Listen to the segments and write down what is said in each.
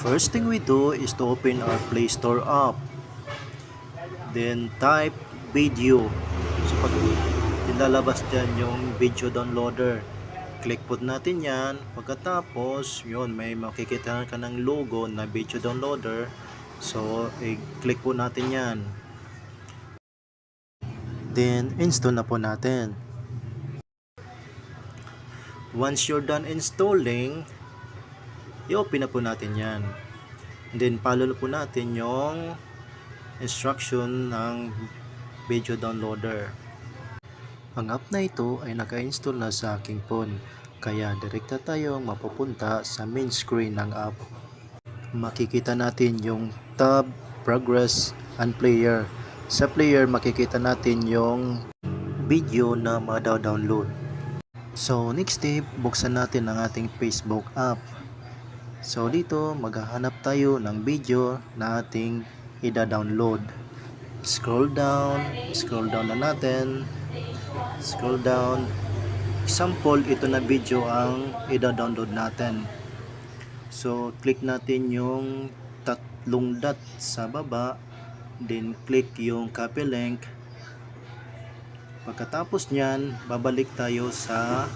First thing we do is to open our Play Store app. Then type video. So pag lalabas dyan yung video downloader. Click po natin yan. Pagkatapos, yun, may makikita ka ng logo na video downloader. So, i-click po natin yan. Then, install na po natin. Once you're done installing, i-open na po natin yan. Then, follow po natin yung instruction ng video downloader. Ang app na ito ay naka-install na sa aking phone, kaya direkta tayong mapupunta sa main screen ng app. Makikita natin yung tab, progress, and player. Sa player, makikita natin yung video na mada-download. So, next step, buksan natin ang ating Facebook app. So, dito, maghahanap tayo ng video na ating ida-download. Scroll down na natin. Scroll down. Example, ito na video ang ida-download natin. So, click natin yung tatlong dot sa baba. Then, click yung copy link. Pagkatapos nyan, babalik tayo sa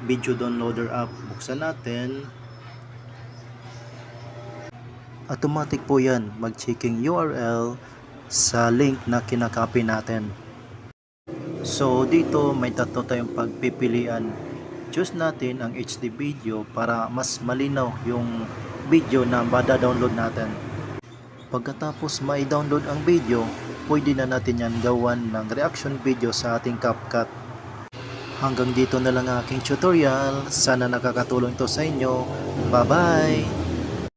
video downloader app. Buksan natin. Automatic po yan, mag-checking URL sa link na kinakopy natin. So dito may tatlo tayong pagpipilian. Choose natin ang HD video para mas malinaw yung video na mada-download natin. Pagkatapos ma-download ang video, pwede na natin yan gawan ng reaction video sa ating CapCut. Hanggang dito na lang aking tutorial. Sana nakakatulong ito sa inyo. Bye bye!